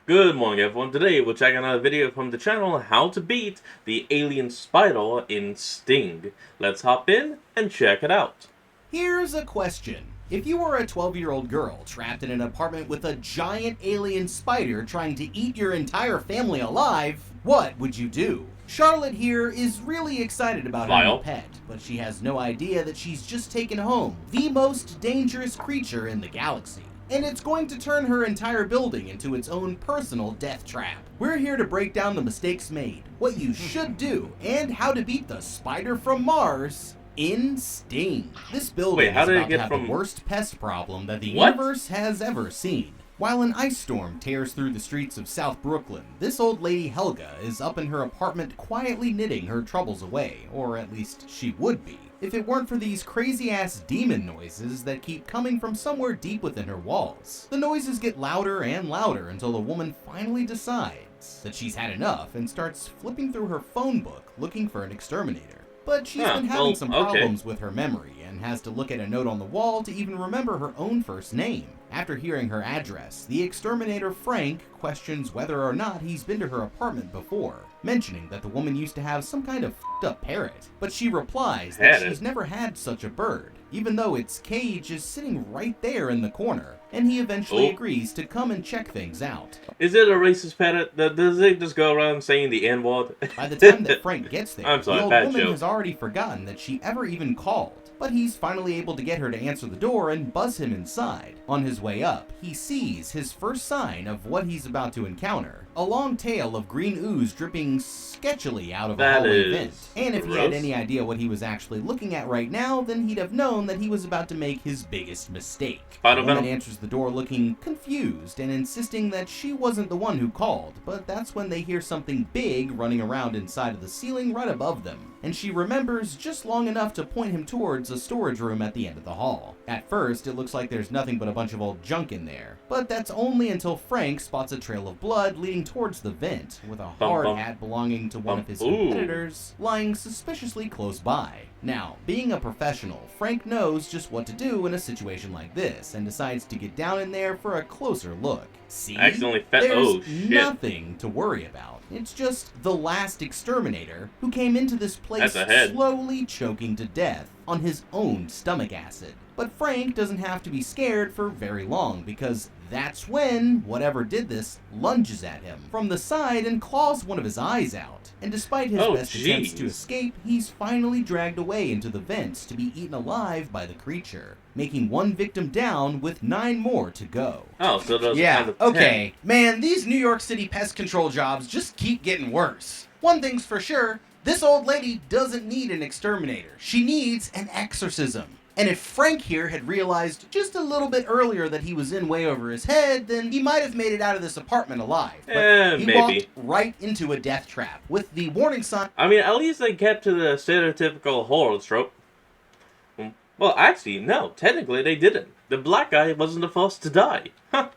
Good morning, everyone. Today we're checking out a video from the channel How to Beat the Alien Spider in Sting. Let's hop in and check it out. Here's a question. If you were a 12-year-old girl trapped in an apartment with a giant alien spider trying to eat your entire family alive, what would you do? Charlotte here is really excited about her new pet, but she has no idea that she's just taken home the most dangerous creature in the galaxy. And it's going to turn her entire building into its own personal death trap. We're here to break down the mistakes made, what you should do, and how to beat the spider from Mars in Sting. This building is about to have the worst pest problem that the universe has ever seen. While an ice storm tears through the streets of South Brooklyn, this old lady Helga is up in her apartment quietly knitting her troubles away, or at least she would be, if it weren't for these crazy-ass demon noises that keep coming from somewhere deep within her walls. The noises get louder and louder until the woman finally decides that she's had enough and starts flipping through her phone book looking for an exterminator. But she's been having some problems with her memory and has to look at a note on the wall to even remember her own first name. After hearing her address, the exterminator Frank questions whether or not he's been to her apartment before, mentioning that the woman used to have some kind of f***ed up parrot. But she replies that she's never had such a bird, even though its cage is sitting right there in the corner, and he eventually agrees to come and check things out. Is it a racist parrot? Does it just go around saying the N-word? By the time that Frank gets there, the old woman has already forgotten that she ever even called. But he's finally able to get her to answer the door and buzz him inside. On his way up, he sees his first sign of what he's about to encounter. A long tail of green ooze dripping sketchily out of a hallway vent. And if he had any idea what he was actually looking at right now, then he'd have known that he was about to make his biggest mistake. The woman answers the door looking confused and insisting that she wasn't the one who called, but that's when they hear something big running around inside of the ceiling right above them. And she remembers just long enough to point him towards a storage room at the end of the hall. At first, it looks like there's nothing but a bunch of old junk in there, but that's only until Frank spots a trail of blood leading towards the vent, with a hard hat belonging to one of his competitors lying suspiciously close by. Now, being a professional, Frank knows just what to do in a situation like this, and decides to get down in there for a closer look. See? There's nothing to worry about. It's just the last exterminator who came into this place slowly choking to death on his own stomach acid. But Frank doesn't have to be scared for very long, because that's when whatever did this lunges at him from the side and claws one of his eyes out. And despite his best attempts to escape, he's finally dragged away into the vents to be eaten alive by the creature, making one victim down with 9 more to go. Oh, so those okay. Man, these New York City pest control jobs just keep getting worse. One thing's for sure, this old lady doesn't need an exterminator. She needs an exorcism. And if Frank here had realized just a little bit earlier that he was in way over his head, then he might have made it out of this apartment alive. But he walked right into a death trap with the warning sign. I mean, at least they kept to the stereotypical horror trope. Well, actually, no. Technically, they didn't. The black guy wasn't the first to die. Huh.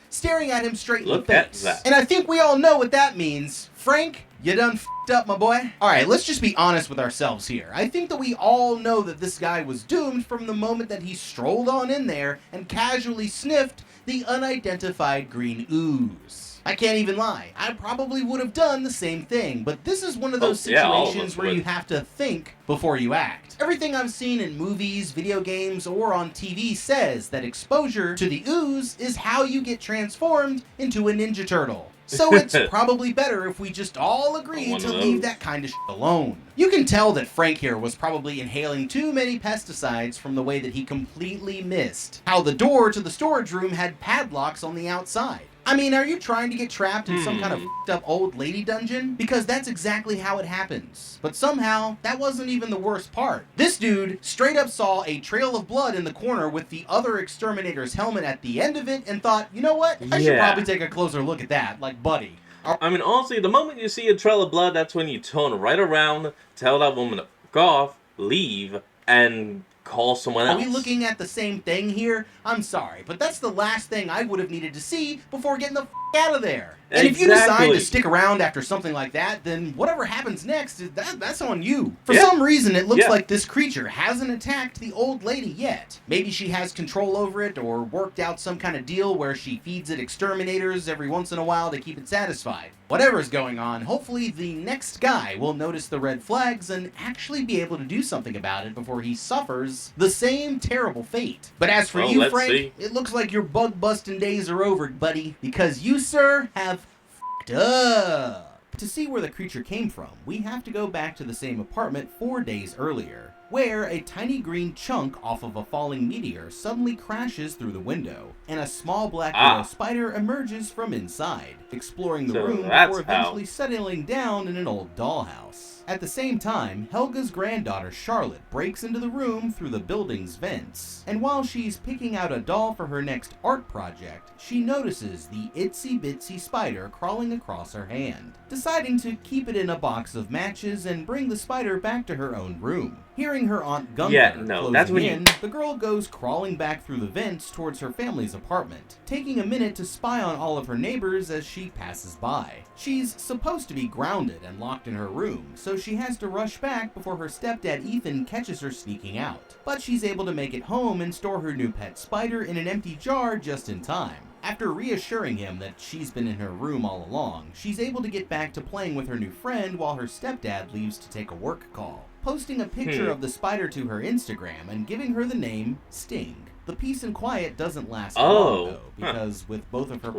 Staring at him straight in the face. And I think we all know what that means. Frank, you done f***ed up, my boy. Alright, let's just be honest with ourselves here. I think that we all know that this guy was doomed from the moment that he strolled on in there and casually sniffed the unidentified green ooze. I can't even lie. I probably would have done the same thing, but this is one of those situations where you have to think before you act. Everything I've seen in movies, video games, or on TV says that exposure to the ooze is how you get transformed into a Ninja Turtle. So it's probably better if we just all agree to leave that kind of shit alone. You can tell that Frank here was probably inhaling too many pesticides from the way that he completely missed how the door to the storage room had padlocks on the outside. I mean, are you trying to get trapped in some kind of f***ed up old lady dungeon? Because that's exactly how it happens. But somehow, that wasn't even the worst part. This dude straight up saw a trail of blood in the corner with the other exterminator's helmet at the end of it and thought, you know what? I should probably take a closer look at that, like buddy. I mean, honestly, the moment you see a trail of blood, that's when you turn right around, tell that woman to fuck off, leave, and call someone else. Are we looking at the same thing here? I'm sorry, but that's the last thing I would have needed to see before getting the f*** out of there. And if you decide to stick around after something like that, then whatever happens next, that's on you. For some reason, it looks like this creature hasn't attacked the old lady yet. Maybe she has control over it or worked out some kind of deal where she feeds it exterminators every once in a while to keep it satisfied. Whatever's going on, hopefully the next guy will notice the red flags and actually be able to do something about it before he suffers the same terrible fate. But as for you, Frank, it looks like your bug-busting days are over, buddy, because you, sir, have f***ed up. To see where the creature came from, we have to go back to the same apartment 4 days earlier, where a tiny green chunk off of a falling meteor suddenly crashes through the window, and a small black widow spider emerges from inside, exploring the room before eventually settling down in an old dollhouse. At the same time, Helga's granddaughter Charlotte breaks into the room through the building's vents, and while she's picking out a doll for her next art project, she notices the itsy-bitsy spider crawling across her hand, deciding to keep it in a box of matches and bring the spider back to her own room. Hearing her Aunt Gunther closing in, the girl goes crawling back through the vents towards her family's apartment, taking a minute to spy on all of her neighbors as she passes by. She's supposed to be grounded and locked in her room, so she has to rush back before her stepdad Ethan catches her sneaking out. But she's able to make it home and store her new pet spider in an empty jar just in time. After reassuring him that she's been in her room all along, she's able to get back to playing with her new friend while her stepdad leaves to take a work call, posting a picture of the spider to her Instagram and giving her the name Sting. The peace and quiet doesn't last long, though, because with both of her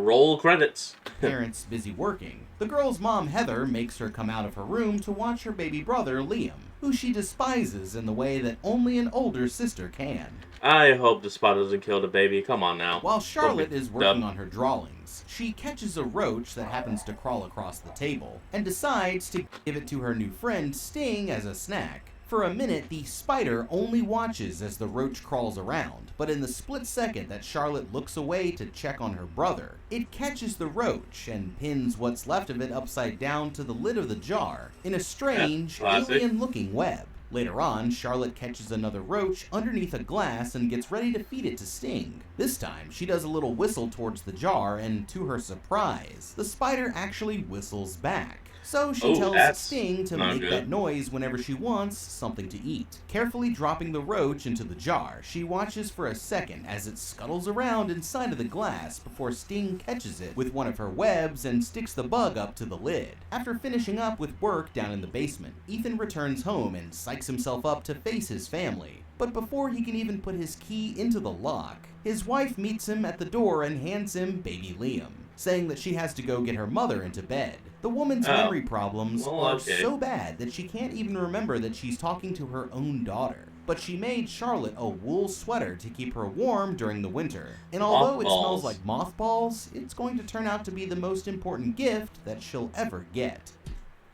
parents busy working, the girl's mom, Heather, makes her come out of her room to watch her baby brother, Liam, who she despises in the way that only an older sister can. I hope the spider doesn't kill the baby. Come on now. While Charlotte is working on her drawings, she catches a roach that happens to crawl across the table, and decides to give it to her new friend, Sting, as a snack. For a minute, the spider only watches as the roach crawls around, but in the split second that Charlotte looks away to check on her brother, it catches the roach and pins what's left of it upside down to the lid of the jar in a strange, alien-looking web. Later on, Charlotte catches another roach underneath a glass and gets ready to feed it to Sting. This time, she does a little whistle towards the jar, and to her surprise, the spider actually whistles back. So she tells Sting to make that noise whenever she wants something to eat. Carefully dropping the roach into the jar, she watches for a second as it scuttles around inside of the glass before Sting catches it with one of her webs and sticks the bug up to the lid. After finishing up with work down in the basement, Ethan returns home and psychs himself up to face his family. But before he can even put his key into the lock, his wife meets him at the door and hands him baby Liam, saying that she has to go get her mother into bed. The woman's memory problems are so bad that she can't even remember that she's talking to her own daughter. But she made Charlotte a wool sweater to keep her warm during the winter. And although it smells like mothballs, it's going to turn out to be the most important gift that she'll ever get.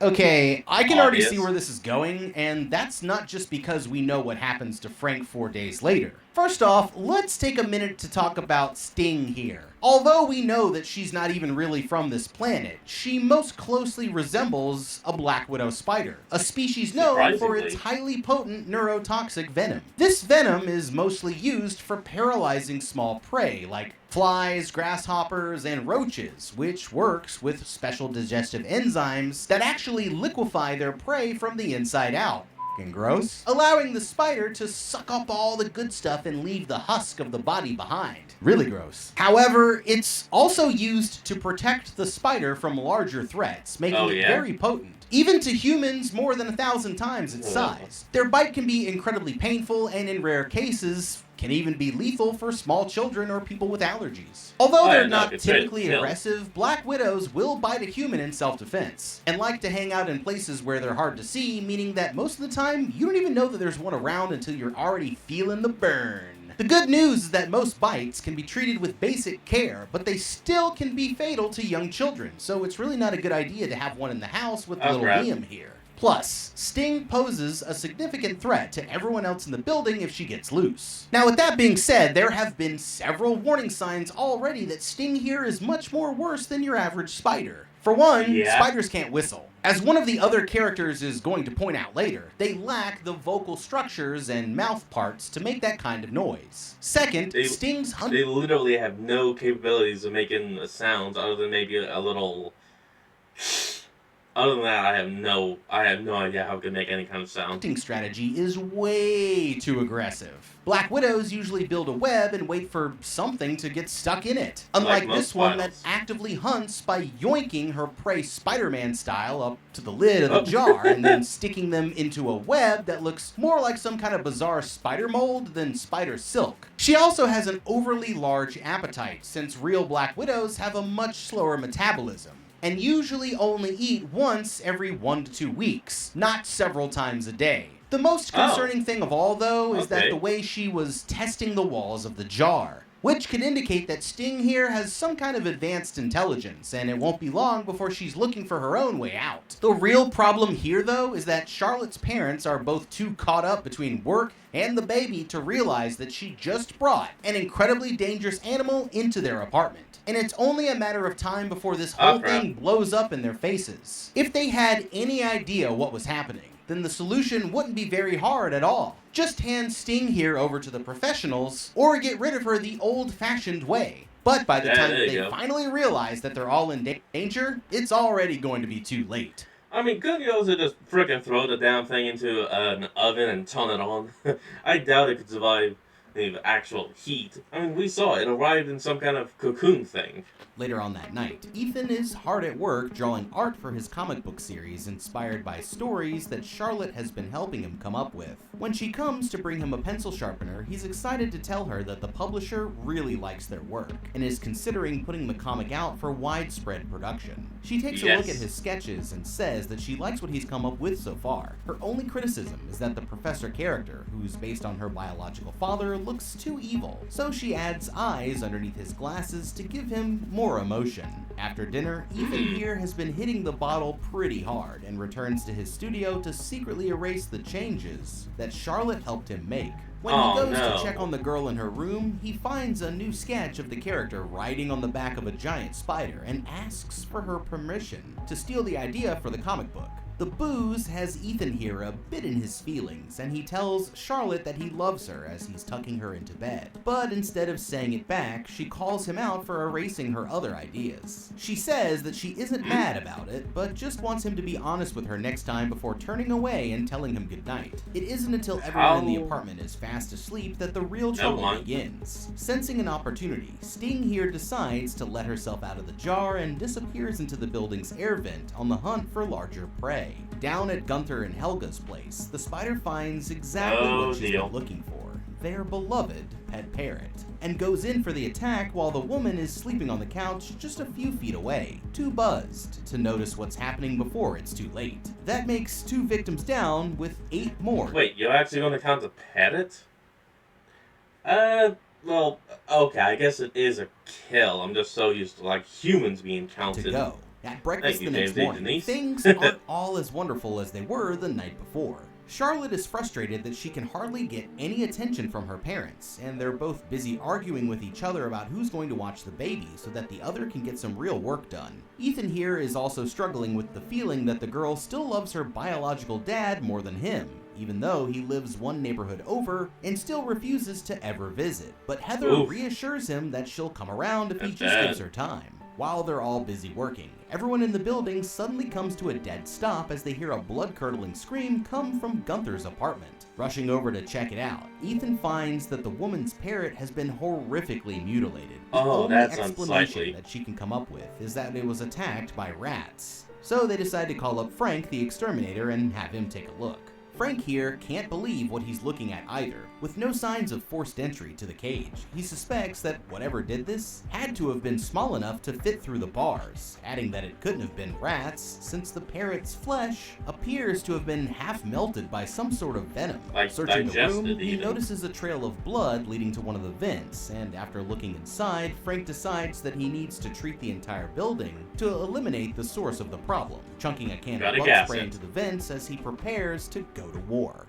Okay, I can already see where this is going, and that's not just because we know what happens to Frank 4 days later. First off, let's take a minute to talk about Sting here. Although we know that she's not even really from this planet, she most closely resembles a black widow spider, a species known for its highly potent neurotoxic venom. This venom is mostly used for paralyzing small prey like flies, grasshoppers, and roaches, which works with special digestive enzymes that actually liquefy their prey from the inside out. Gross, allowing the spider to suck up all the good stuff and leave the husk of the body behind. Really gross. However, it's also used to protect the spider from larger threats, making it very potent, even to humans more than 1,000 times its size. Their bite can be incredibly painful and in rare cases can even be lethal for small children or people with allergies. Although they're not typically aggressive, black widows will bite a human in self-defense, and like to hang out in places where they're hard to see, meaning that most of the time, you don't even know that there's one around until you're already feeling the burn. The good news is that most bites can be treated with basic care, but they still can be fatal to young children, so it's really not a good idea to have one in the house with little Liam here. Plus, Sting poses a significant threat to everyone else in the building if she gets loose. Now, with that being said, there have been several warning signs already that Sting here is much more worse than your average spider. For one, spiders can't whistle. As one of the other characters is going to point out later, they lack the vocal structures and mouth parts to make that kind of noise. Second, Sting's hunting... They literally have no capabilities of making a sound other than maybe a little... Other than that, I have no idea how it can make any kind of sound. Hunting strategy is way too aggressive. Black widows usually build a web and wait for something to get stuck in it. Unlike this one that actively hunts by yoinking her prey Spider-Man style up to the lid of the jar and then sticking them into a web that looks more like some kind of bizarre spider mold than spider silk. She also has an overly large appetite, since real Black widows have a much slower metabolism and usually only eat once every 1 to 2 weeks, not several times a day. The most concerning thing of all, though, is that the way she was testing the walls of the jar, which could indicate that Sting here has some kind of advanced intelligence, and it won't be long before she's looking for her own way out. The real problem here, though, is that Charlotte's parents are both too caught up between work and the baby to realize that she just brought an incredibly dangerous animal into their apartment. And it's only a matter of time before this whole thing blows up in their faces. If they had any idea what was happening, then the solution wouldn't be very hard at all. Just hand Sting here over to the professionals, or get rid of her the old-fashioned way. But by the time they finally realize that they're all in danger, it's already going to be too late. I mean, couldn't you also just frickin' throw the damn thing into an oven and turn it on? I doubt it could survive the actual heat. I mean, we saw it arrived in some kind of cocoon thing. Later on that night, Ethan is hard at work drawing art for his comic book series inspired by stories that Charlotte has been helping him come up with. When she comes to bring him a pencil sharpener, he's excited to tell her that the publisher really likes their work and is considering putting the comic out for widespread production. She takes a look at his sketches and says that she likes what he's come up with so far. Her only criticism is that the professor character, who's based on her biological father, looks too evil, so she adds eyes underneath his glasses to give him more emotion. After dinner, Ethan here has been hitting the bottle pretty hard and returns to his studio to secretly erase the changes that Charlotte helped him make. When he goes to check on the girl in her room, he finds a new sketch of the character riding on the back of a giant spider and asks for her permission to steal the idea for the comic book. The booze has Ethan here a bit in his feelings, and he tells Charlotte that he loves her as he's tucking her into bed. But instead of saying it back, she calls him out for erasing her other ideas. She says that she isn't mad about it, but just wants him to be honest with her next time before turning away and telling him goodnight. It isn't until everyone in the apartment is fast asleep that the real trouble begins. Sensing an opportunity, Sting here decides to let herself out of the jar and disappears into the building's air vent on the hunt for larger prey. Down at Gunther and Helga's place, the spider finds exactly what she's been looking for, their beloved pet parrot, and goes in for the attack while the woman is sleeping on the couch just a few feet away, too buzzed to notice what's happening before it's too late. That makes 2 victims down, with 8 more. Wait, you're actually going to count the parrot? Well, okay, I guess it is a kill. I'm just so used to, like, humans being counted. To go. At breakfast the next morning, things aren't all as wonderful as they were the night before. Charlotte is frustrated that she can hardly get any attention from her parents, and they're both busy arguing with each other about who's going to watch the baby so that the other can get some real work done. Ethan here is also struggling with the feeling that the girl still loves her biological dad more than him, even though he lives one neighborhood over and still refuses to ever visit. But Heather reassures him that she'll come around if he just gives her time. While they're all busy working, everyone in the building suddenly comes to a dead stop as they hear a blood-curdling scream come from Gunther's apartment. Rushing over to check it out, Ethan finds that the woman's parrot has been horrifically mutilated. The only explanation that she can come up with is that it was attacked by rats. So they decide to call up Frank the exterminator and have him take a look. Frank here can't believe what he's looking at either. With no signs of forced entry to the cage, he suspects that whatever did this had to have been small enough to fit through the bars, adding that it couldn't have been rats since the parrot's flesh appears to have been half melted by some sort of venom. Searching the room, he notices a trail of blood leading to one of the vents, and after looking inside, Frank decides that he needs to treat the entire building to eliminate the source of the problem, chunking a can of bug spray into the vents as he prepares to go to war.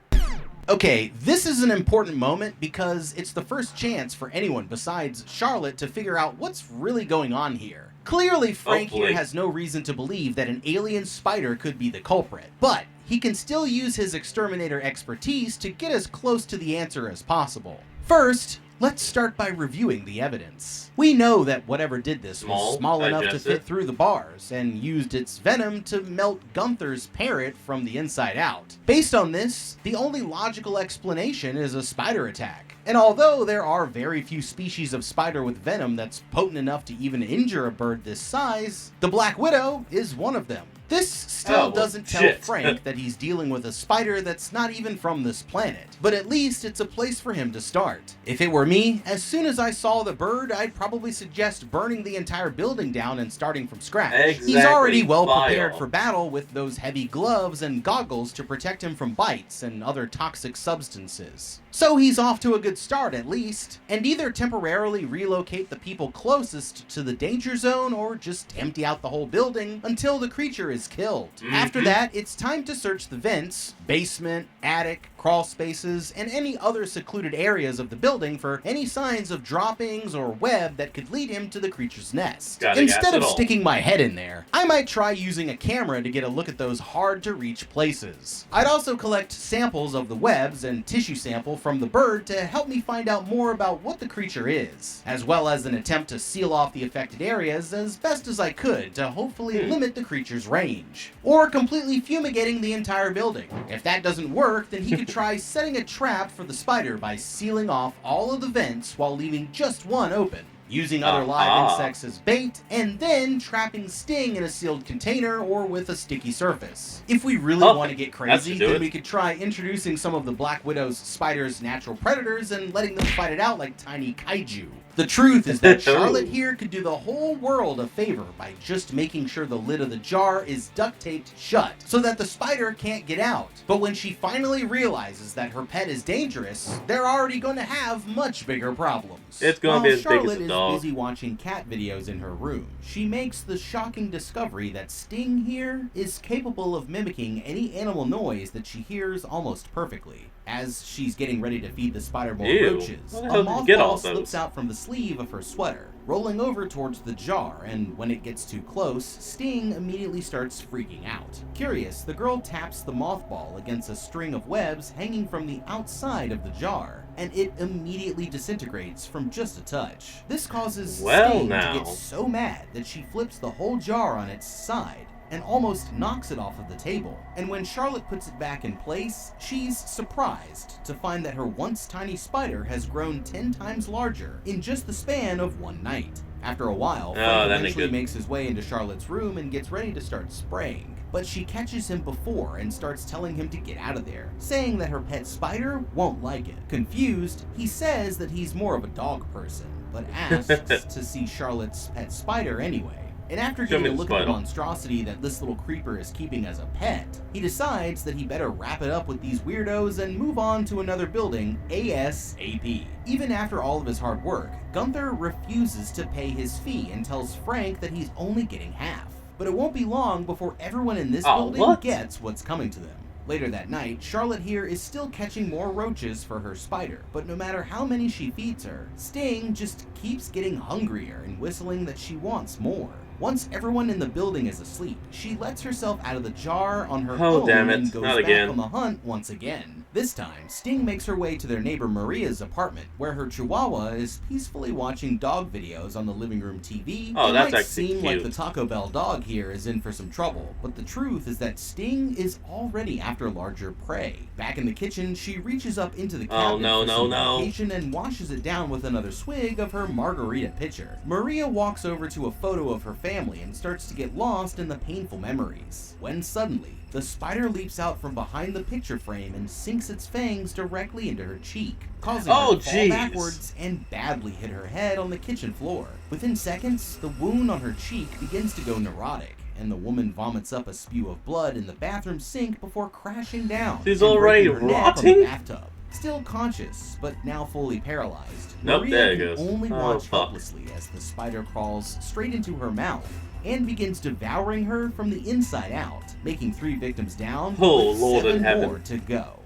Okay, this is an important moment because it's the first chance for anyone besides Charlotte to figure out what's really going on here. Clearly, Frank here has no reason to believe that an alien spider could be the culprit, but he can still use his exterminator expertise to get as close to the answer as possible. First, let's start by reviewing the evidence. We know that whatever did this was small enough to fit through the bars and used its venom to melt Gunther's parrot from the inside out. Based on this, the only logical explanation is a spider attack. And although there are very few species of spider with venom that's potent enough to even injure a bird this size, the Black Widow is one of them. This still doesn't tell Frank that he's dealing with a spider that's not even from this planet, but at least it's a place for him to start. If it were me, as soon as I saw the bird, I'd probably suggest burning the entire building down and starting from scratch. Exactly. He's already well prepared for battle with those heavy gloves and goggles to protect him from bites and other toxic substances. So he's off to a good start at least, and either temporarily relocate the people closest to the danger zone or just empty out the whole building until the creature is killed. After that, it's time to search the vents, basement, attic, crawl spaces, and any other secluded areas of the building for any signs of droppings or web that could lead him to the creature's nest. Instead of sticking my head in there, I might try using a camera to get a look at those hard to reach places. I'd also collect samples of the webs and tissue sample from the bird to help me find out more about what the creature is, as well as an attempt to seal off the affected areas as best as I could to hopefully limit the creature's range, or completely fumigating the entire building. If that doesn't work, then he could try setting a trap for the spider by sealing off all of the vents while leaving just one open, using other live insects as bait, and then trapping Sting in a sealed container or with a sticky surface. If we really want to get crazy, then we could try introducing some of the Black Widow's spider's natural predators and letting them fight it out like tiny kaiju. The truth is that Charlotte here could do the whole world a favor by just making sure the lid of the jar is duct taped shut so that the spider can't get out. But when she finally realizes that her pet is dangerous, they're already going to have much bigger problems. It's going to be as Charlotte big as a dog. is busy watching cat videos in her room, she makes the shocking discovery that Sting here is capable of mimicking any animal noise that she hears almost perfectly. As she's getting ready to feed the spider more roaches, a mothball slips out from the sleeve of her sweater, rolling over towards the jar, and when it gets too close, Sting immediately starts freaking out. Curious, the girl taps the mothball against a string of webs hanging from the outside of the jar, and it immediately disintegrates from just a touch. This causes Sting to get so mad that she flips the whole jar on its side and almost knocks it off of the table. And when Charlotte puts it back in place, she's surprised to find that her once tiny spider has grown 10 times larger in just the span of one night. After a while, Frank eventually makes his way into Charlotte's room and gets ready to start spraying. But she catches him before and starts telling him to get out of there, saying that her pet spider won't like it. Confused, he says that he's more of a dog person, but asks to see Charlotte's pet spider anyway. And after getting a look at the monstrosity that this little creeper is keeping as a pet, he decides that he better wrap it up with these weirdos and move on to another building ASAP. Even after all of his hard work, Gunther refuses to pay his fee and tells Frank that he's only getting half. But it won't be long before everyone in this building gets what's coming to them. Later that night, Charlotte here is still catching more roaches for her spider, but no matter how many she feeds her, Sting just keeps getting hungrier and whistling that she wants more. Once everyone in the building is asleep, she lets herself out of the jar on her own and goes back on the hunt once again. This time, Sting makes her way to their neighbor Maria's apartment, where her chihuahua is peacefully watching dog videos on the living room TV. Oh, that's might actually seem cute. like the Taco Bell dog here is in for some trouble, but the truth is that Sting is already after larger prey. Back in the kitchen, she reaches up into the cabinet for some medication and washes it down with another swig of her margarita pitcher. Maria walks over to a photo of her family and starts to get lost in the painful memories, when suddenly, the spider leaps out from behind the picture frame and sinks its fangs directly into her cheek, causing her to fall backwards and badly hit her head on the kitchen floor. Within seconds, the wound on her cheek begins to go neurotic, and the woman vomits up a spew of blood in the bathroom sink before crashing down. She's already rotting? The bathtub. Still conscious, but now fully paralyzed, Maria can only watch helplessly as the spider crawls straight into her mouth and begins devouring her from the inside out, making 3 victims down with 7 more to go.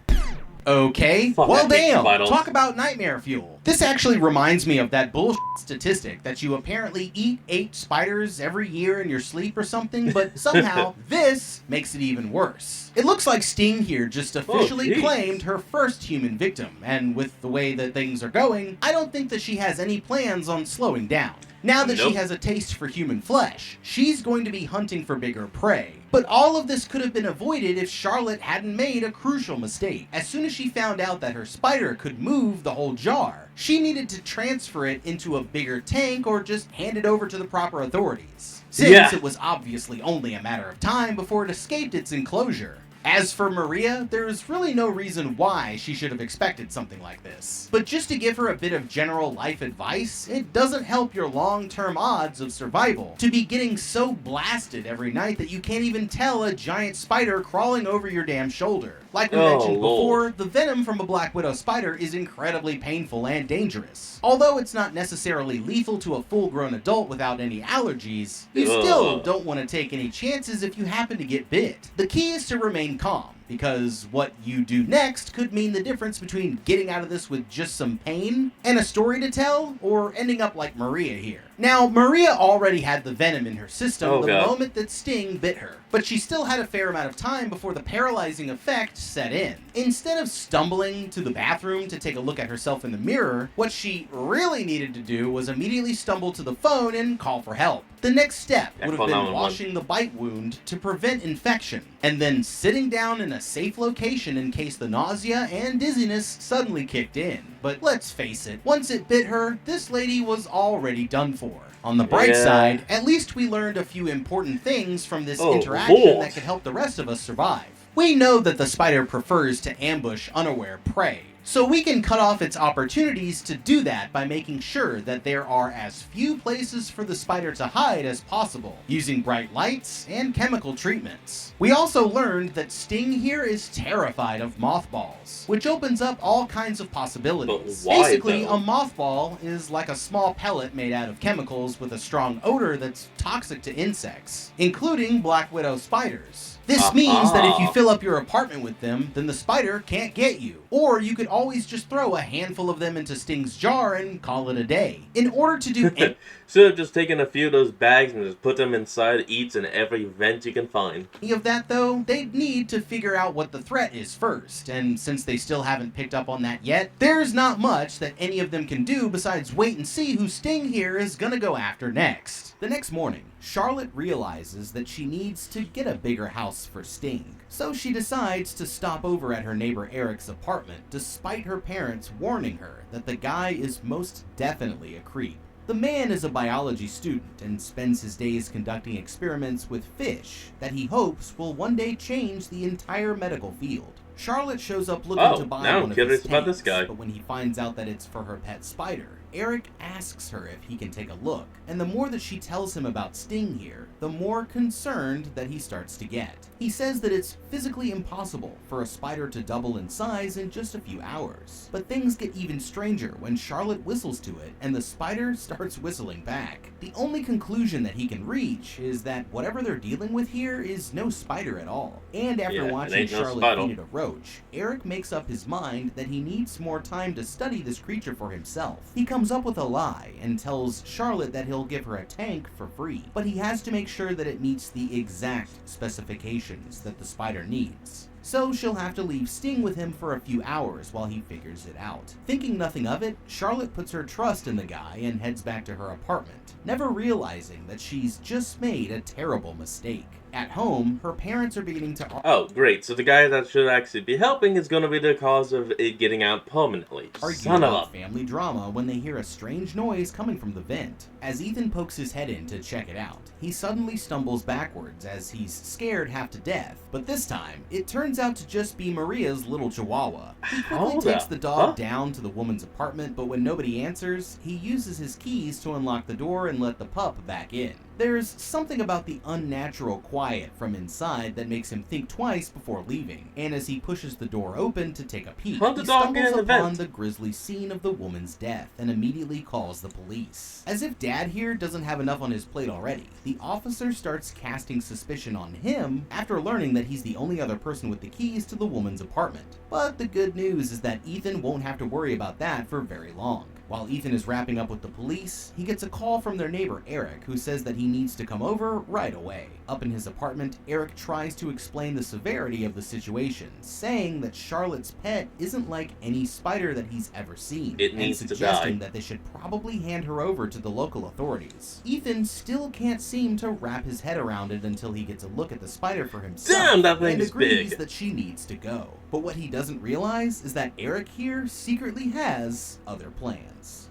Okay, Fuck, well I hate damn, spiders. talk about nightmare fuel. This actually reminds me of that bullshit statistic that you apparently eat 8 spiders every year in your sleep or something, but somehow this makes it even worse. It looks like Sting here just officially claimed her first human victim, and with the way that things are going, I don't think that she has any plans on slowing down. Now that she has a taste for human flesh, she's going to be hunting for bigger prey. But all of this could have been avoided if Charlotte hadn't made a crucial mistake. As soon as she found out that her spider could move the whole jar, she needed to transfer it into a bigger tank or just hand it over to the proper authorities, since it was obviously only a matter of time before it escaped its enclosure. As for Maria, there's really no reason why she should have expected something like this. But just to give her a bit of general life advice, it doesn't help your long-term odds of survival to be getting so blasted every night that you can't even tell a giant spider crawling over your damn shoulder. Like we mentioned before, the venom from a Black Widow spider is incredibly painful and dangerous. Although it's not necessarily lethal to a full-grown adult without any allergies, you still don't want to take any chances if you happen to get bit. The key is to remain calm, because what you do next could mean the difference between getting out of this with just some pain and a story to tell, or ending up like Maria here. Now, Maria already had the venom in her system the moment that Sting bit her, but she still had a fair amount of time before the paralyzing effect set in. Instead of stumbling to the bathroom to take a look at herself in the mirror, what she really needed to do was immediately stumble to the phone and call for help. The next step would have been washing the bite wound to prevent infection, and then sitting down in a safe location in case the nausea and dizziness suddenly kicked in. But let's face it, once it bit her, this lady was already done for. On the bright side, at least we learned a few important things from this interaction that could help the rest of us survive. We know that the spider prefers to ambush unaware prey, so we can cut off its opportunities to do that by making sure that there are as few places for the spider to hide as possible, using bright lights and chemical treatments. We also learned that Sting here is terrified of mothballs, which opens up all kinds of possibilities. Basically, a mothball is like a small pellet made out of chemicals with a strong odor that's toxic to insects, including Black Widow spiders. This means that if you fill up your apartment with them, then the spider can't get you. Or you could always just throw a handful of them into Sting's jar and call it a day. In order to do should have just taken a few of those bags and just put them inside each and every vent you can find. Any of that though, they'd need to figure out what the threat is first, and since they still haven't picked up on that yet, there's not much that any of them can do besides wait and see who Sting here is gonna go after next. The next morning, Charlotte realizes that she needs to get a bigger house for Sting, so she decides to stop over at her neighbor Eric's apartment despite her parents warning her that the guy is most definitely a creep. The man is a biology student and spends his days conducting experiments with fish that he hopes will one day change the entire medical field. Charlotte shows up looking to buy one of his tanks, but when he finds out that it's for her pet spider, Eric asks her if he can take a look, and the more that she tells him about Sting here, the more concerned that he starts to get. He says that it's physically impossible for a spider to double in size in just a few hours. But things get even stranger when Charlotte whistles to it, and the spider starts whistling back. The only conclusion that he can reach is that whatever they're dealing with here is no spider at all. And after watching Charlotte feed it a roach, Eric makes up his mind that he needs more time to study this creature for himself. He comes up with a lie and tells Charlotte that he'll give her a tank for free, but he has to make sure that it meets the exact specifications that the spider needs. So she'll have to leave Sting with him for a few hours while he figures it out. Thinking nothing of it, Charlotte puts her trust in the guy and heads back to her apartment, never realizing that she's just made a terrible mistake. At home, her parents are beginning to Oh, great. So the guy that should actually be helping is going to be the cause of it getting out permanently. argue about family drama when they hear a strange noise coming from the vent. As Ethan pokes his head in to check it out, he suddenly stumbles backwards as he's scared half to death. But this time, it turns out to just be Maria's little chihuahua. He quickly takes the dog down to the woman's apartment, but when nobody answers, he uses his keys to unlock the door and let the pup back in. There's something about the unnatural quiet from inside that makes him think twice before leaving, and as he pushes the door open to take a peek, he stumbles upon the grisly scene of the woman's death and immediately calls the police. As if Dad here doesn't have enough on his plate already, the officer starts casting suspicion on him after learning that he's the only other person with the keys to the woman's apartment. But the good news is that Ethan won't have to worry about that for very long. While Ethan is wrapping up with the police, he gets a call from their neighbor Eric, who says that he needs to come over right away. Up in his apartment, Eric tries to explain the severity of the situation, saying that Charlotte's pet isn't like any spider that he's ever seen, and suggesting that they should probably hand her over to the local authorities. Ethan still can't seem to wrap his head around it until he gets a look at the spider for himself. Damn, that thing is big. And agrees that she needs to go. But what he doesn't realize is that Eric here secretly has other plans.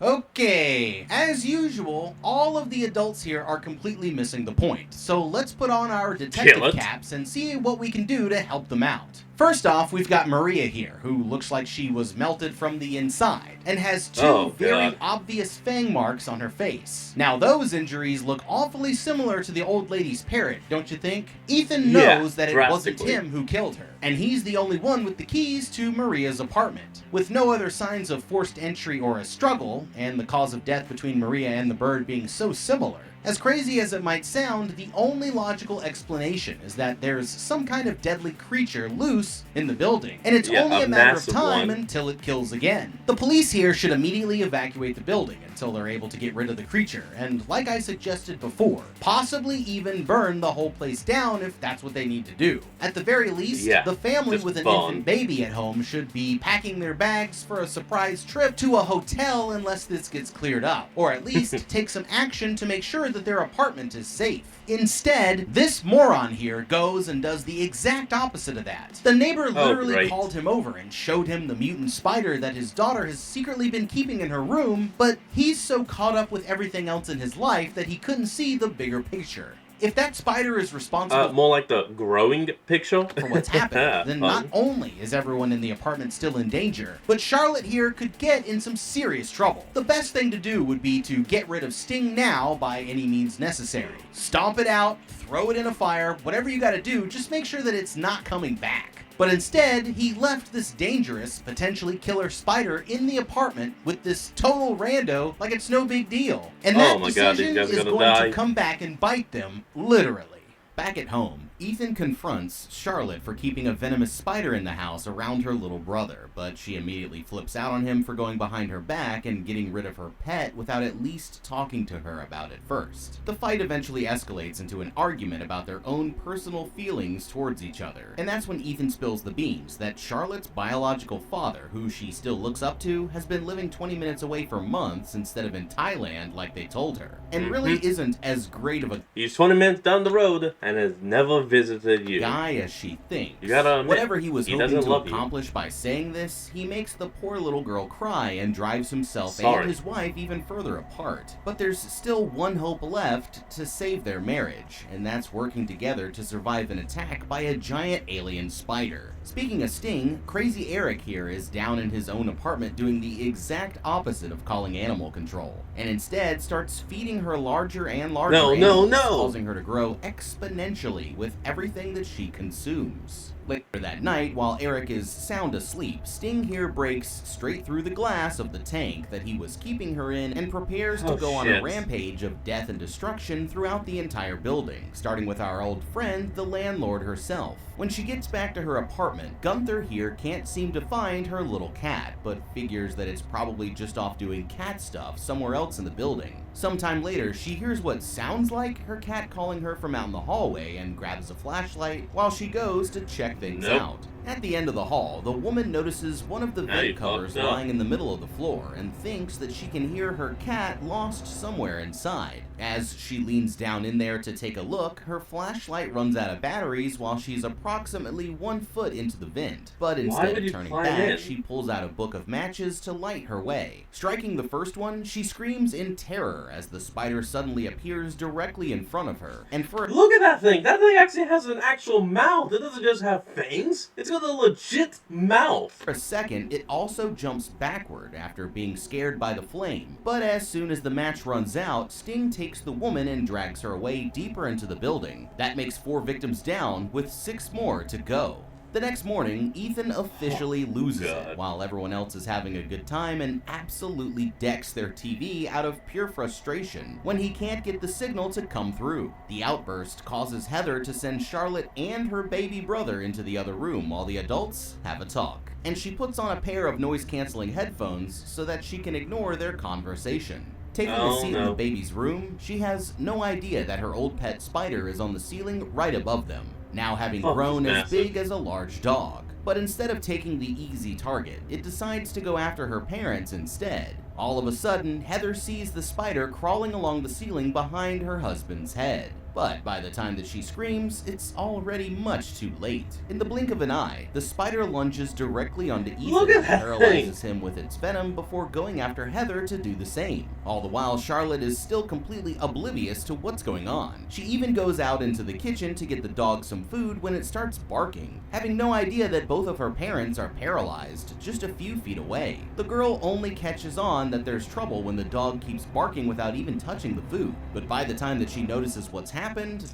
Okay, as usual, all of the adults here are completely missing the point. So let's put on our detective caps and see what we can do to help them out. First off, we've got Maria here, who looks like she was melted from the inside, and has two very obvious fang marks on her face. Now, those injuries look awfully similar to the old lady's parrot, don't you think? Ethan knows that it wasn't him who killed her, and he's the only one with the keys to Maria's apartment. With no other signs of forced entry or a struggle, and the cause of death between Maria and the bird being so similar, as crazy as it might sound, the only logical explanation is that there's some kind of deadly creature loose in the building, and it's only a matter of time until it kills again. The police here should immediately evacuate the building until they're able to get rid of the creature, and like I suggested before, possibly even burn the whole place down if that's what they need to do. At the very least, the family with an infant baby at home should be packing their bags for a surprise trip to a hotel unless this gets cleared up, or at least take some action to make sure that their apartment is safe. Instead, this moron here goes and does the exact opposite of that. The neighbor literally called him over and showed him the mutant spider that his daughter has secretly been keeping in her room, but he's so caught up with everything else in his life that he couldn't see the bigger picture. If that spider is responsible more like the growing picture for what's happened, then not only is everyone in the apartment still in danger, but Charlotte here could get in some serious trouble. The best thing to do would be to get rid of Sting now by any means necessary. Stomp it out, throw it in a fire, whatever you gotta do, just make sure that it's not coming back. But instead, he left this dangerous, potentially killer spider in the apartment with this total rando like it's no big deal. And that decision is going to come back and bite them, literally. Back at home, Ethan confronts Charlotte for keeping a venomous spider in the house around her little brother, but she immediately flips out on him for going behind her back and getting rid of her pet without at least talking to her about it first. The fight eventually escalates into an argument about their own personal feelings towards each other, and that's when Ethan spills the beans that Charlotte's biological father, who she still looks up to, has been living 20 minutes away for months instead of in Thailand like they told her, and really isn't as great of a he's 20 minutes down the road and has never visited you guy as she thinks. You gotta admit, whatever he was hoping to accomplish by saying this, he makes the poor little girl cry and drives himself and his wife even further apart. But there's still one hope left to save their marriage, and that's working together to survive an attack by a giant alien spider. Speaking of Sting, Crazy Eric here is down in his own apartment doing the exact opposite of calling animal control, and instead starts feeding her larger and larger animals, causing her to grow exponentially with everything that she consumes. Later that night, while Eric is sound asleep, Sting here breaks straight through the glass of the tank that he was keeping her in and prepares to go on a rampage of death and destruction throughout the entire building, starting with our old friend, the landlord herself. When she gets back to her apartment, Gunther here can't seem to find her little cat, but figures that it's probably just off doing cat stuff somewhere else in the building. Sometime later, she hears what sounds like her cat calling her from out in the hallway and grabs a flashlight while she goes to check things out. At the end of the hall, the woman notices one of the vent covers lying in the middle of the floor and thinks that she can hear her cat lost somewhere inside. As she leans down in there to take a look, her flashlight runs out of batteries while she's approximately 1 foot into the vent. But instead of turning back, she pulls out a book of matches to light her way. Striking the first one, she screams in terror as the spider suddenly appears directly in front of her. And for look at that thing! That thing actually has an actual mouth! It doesn't just have fangs! It's into the legit mouth. For a second, it also jumps backward after being scared by the flame, but as soon as the match runs out, Sting takes the woman and drags her away deeper into the building. That makes 4 victims down, with 6 more to go. The next morning, Ethan officially loses it, while everyone else is having a good time and absolutely decks their TV out of pure frustration when he can't get the signal to come through. The outburst causes Heather to send Charlotte and her baby brother into the other room while the adults have a talk. And she puts on a pair of noise-canceling headphones so that she can ignore their conversation. Taking a seat in the baby's room, she has no idea that her old pet spider is on the ceiling right above them, now having grown as big as a large dog. But instead of taking the easy target, it decides to go after her parents instead. All of a sudden, Heather sees the spider crawling along the ceiling behind her husband's head. But by the time that she screams, it's already much too late. In the blink of an eye, the spider lunges directly onto Ethan and paralyzes him with its venom before going after Heather to do the same. All the while, Charlotte is still completely oblivious to what's going on. She even goes out into the kitchen to get the dog some food when it starts barking, having no idea that both of her parents are paralyzed just a few feet away. The girl only catches on that there's trouble when the dog keeps barking without even touching the food. But by the time that she notices what's happened,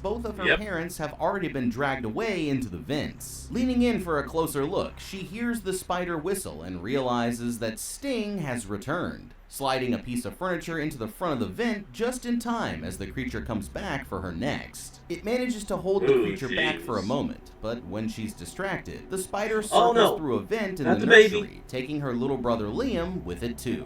both of her parents have already been dragged away into the vents. Leaning in for a closer look, she hears the spider whistle and realizes that Sting has returned, sliding a piece of furniture into the front of the vent just in time as the creature comes back for her next. It manages to hold the creature back for a moment, but when she's distracted, the spider circles through a vent in the nursery, taking her little brother Liam with it too.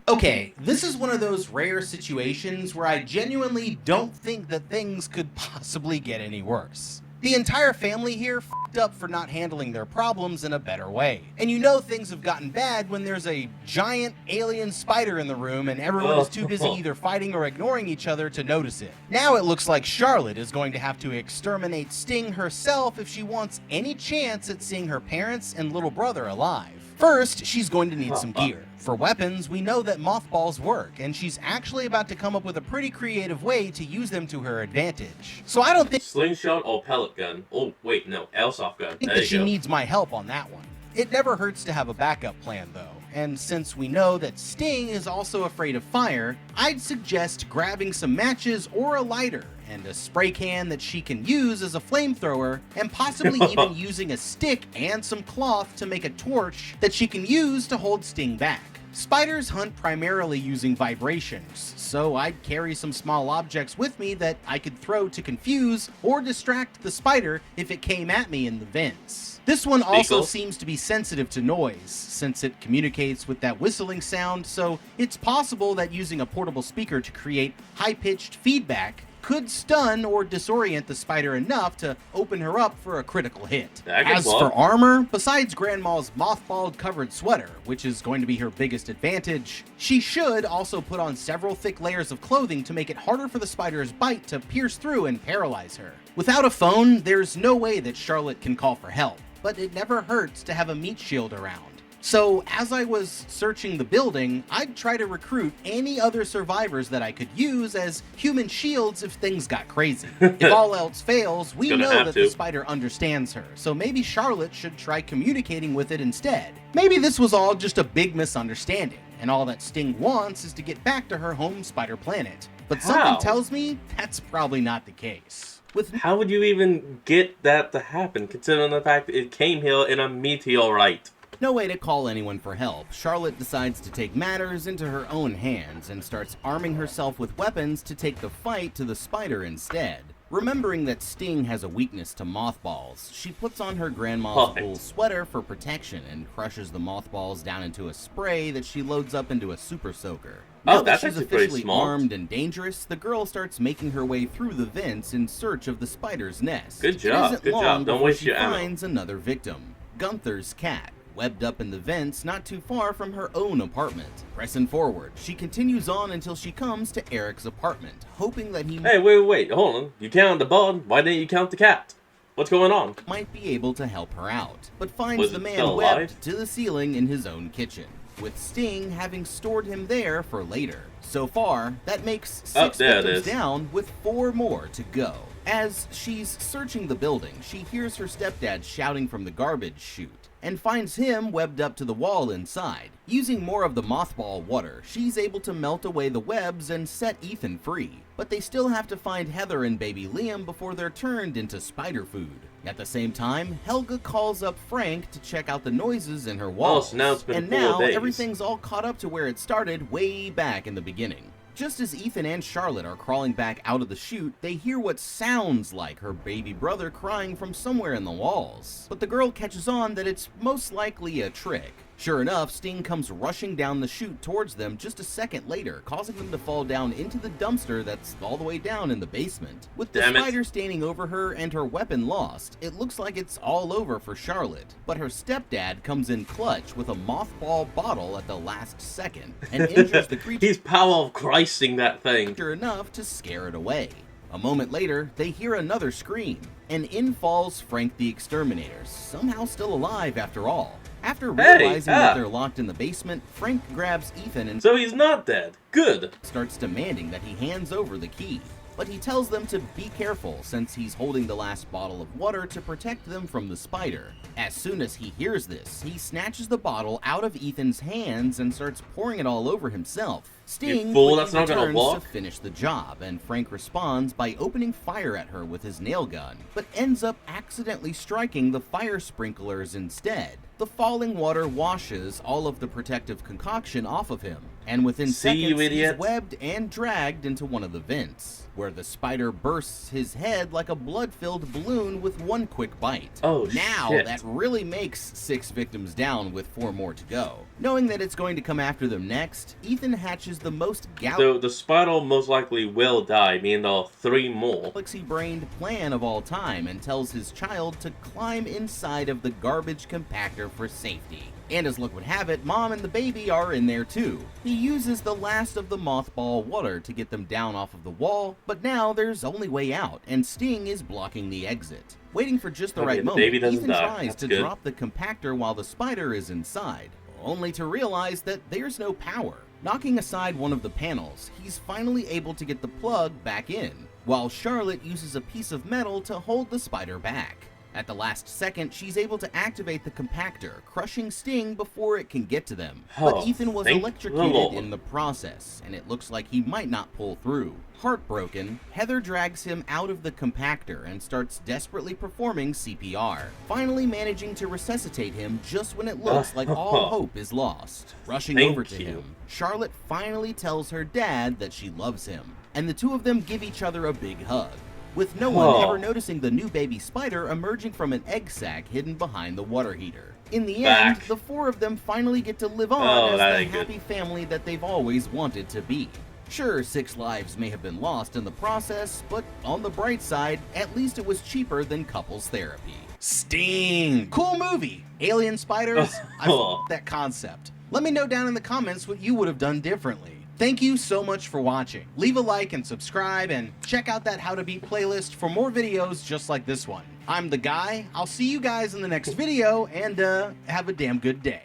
Okay, this is one of those rare situations where I genuinely don't think that things could possibly get any worse. The entire family here f***ed up for not handling their problems in a better way. And you know things have gotten bad when there's a giant alien spider in the room and everyone is too busy either fighting or ignoring each other to notice it. Now it looks like Charlotte is going to have to exterminate Sting herself if she wants any chance at seeing her parents and little brother alive. First, she's going to need some gear. For weapons, we know that mothballs work, and she's actually about to come up with a pretty creative way to use them to her advantage. So I don't think slingshot or pellet gun. Oh, wait, no, airsoft gun. That she needs my help on that one. It never hurts to have a backup plan, though. And since we know that Sting is also afraid of fire, I'd suggest grabbing some matches or a lighter and a spray can that she can use as a flamethrower, and possibly even using a stick and some cloth to make a torch that she can use to hold Sting back. Spiders hunt primarily using vibrations, so I'd carry some small objects with me that I could throw to confuse or distract the spider if it came at me in the vents. This one also seems to be sensitive to noise, since it communicates with that whistling sound, so it's possible that using a portable speaker to create high-pitched feedback could stun or disorient the spider enough to open her up for a critical hit. As for armor, besides Grandma's mothballed covered sweater, which is going to be her biggest advantage, she should also put on several thick layers of clothing to make it harder for the spider's bite to pierce through and paralyze her. Without a phone, there's no way that Charlotte can call for help, but it never hurts to have a meat shield around. So as I was searching the building, I'd try to recruit any other survivors that I could use as human shields if things got crazy. If all else fails, we know that the spider understands her, so maybe Charlotte should try communicating with it instead. Maybe this was all just a big misunderstanding, and all that Sting wants is to get back to her home spider planet. But something tells me that's probably not the case. How would you even get that to happen, considering the fact that it came here in a meteorite? No way to call anyone for help, Charlotte decides to take matters into her own hands and starts arming herself with weapons to take the fight to the spider instead. Remembering that Sting has a weakness to mothballs, she puts on her grandma's wool sweater for protection and crushes the mothballs down into a spray that she loads up into a super soaker. Now that she's officially armed and dangerous, the girl starts making her way through the vents in search of the spider's nest. Good job, good job. Don't waste your ammo. She finds another victim, Gunther's cat, webbed up in the vents not too far from her own apartment. Pressing forward, she continues on until she comes to Eric's apartment, hoping that he wait, hold on. You counted the bug, why didn't you count the cat? What's going on? Might be able to help her out, but finds the man webbed to the ceiling in his own kitchen, with Sting having stored him there for later. So far, that makes 6 victims down with 4 more to go. As she's searching the building, she hears her stepdad shouting from the garbage chute and finds him webbed up to the wall inside. Using more of the mothball water, she's able to melt away the webs and set Ethan free. But they still have to find Heather and baby Liam before they're turned into spider food. At the same time, Helga calls up Frank to check out the noises in her walls. Oh, so now it's been and 4 now days. Everything's all caught up to where it started way back in the beginning. Just as Ethan and Charlotte are crawling back out of the chute, they hear what sounds like her baby brother crying from somewhere in the walls. But the girl catches on that it's most likely a trick. Sure enough, Sting comes rushing down the chute towards them just a second later, causing them to fall down into the dumpster that's all the way down in the basement. With the spider standing over her and her weapon lost, it looks like it's all over for Charlotte. But her stepdad comes in clutch with a mothball bottle at the last second and injures the creature. He's power of Christing that thing. Sure enough to scare it away. A moment later, they hear another scream, and in falls Frank the Exterminator, somehow still alive after all. After realizing that they're locked in the basement, Frank grabs Ethan and so he's not dead. Good. Starts demanding that he hands over the key. But he tells them to be careful since he's holding the last bottle of water to protect them from the spider. As soon as he hears this, he snatches the bottle out of Ethan's hands and starts pouring it all over himself. Sting returns to finish the job, and Frank responds by opening fire at her with his nail gun, but ends up accidentally striking the fire sprinklers instead. The falling water washes all of the protective concoction off of him, and within seconds he's webbed and dragged into one of the vents, where the spider bursts his head like a blood-filled balloon with one quick bite. Oh, now shit. That really makes 6 victims down with 4 more to go. Knowing that it's going to come after them next, Ethan hatches the most So the spider most likely will die, meaning there are 3 more. galaxy-brained plan of all time and tells his child to climb inside of the garbage compactor for safety. And as luck would have it, Mom and the baby are in there too. He uses the last of the mothball water to get them down off of the wall, but now there's only way out, and Sting is blocking the exit. Waiting for just the right moment, Ethan tries to drop the compactor while the spider is inside, only to realize that there's no power. Knocking aside one of the panels, he's finally able to get the plug back in, while Charlotte uses a piece of metal to hold the spider back. At the last second, she's able to activate the compactor, crushing Sting before it can get to them. But Ethan was electrocuted in the process, and it looks like he might not pull through. Heartbroken, Heather drags him out of the compactor and starts desperately performing CPR, finally managing to resuscitate him just when it looks like all hope is lost. Rushing over to him, Charlotte finally tells her dad that she loves him, and the two of them give each other a big hug, with no one ever noticing the new baby spider emerging from an egg sac hidden behind the water heater. In the end, the 4 of them finally get to live on as the happy family that they've always wanted to be. Sure, 6 lives may have been lost in the process, but on the bright side, at least it was cheaper than couples therapy. Sting! Cool movie! Alien spiders? I f***ed that concept. Let me know down in the comments what you would have done differently. Thank you so much for watching. Leave a like and subscribe, and check out that How to Beat playlist for more videos just like this one. I'm the Guy. I'll see you guys in the next video, and have a damn good day.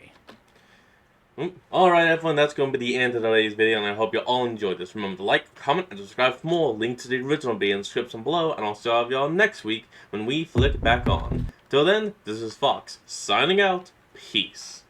Alright everyone, that's going to be the end of today's video, and I hope you all enjoyed this. Remember to like, comment, and subscribe for more. Link to the original video in the description below, and I'll see all of y'all next week when we flick back on. Till then, this is Fox, signing out. Peace.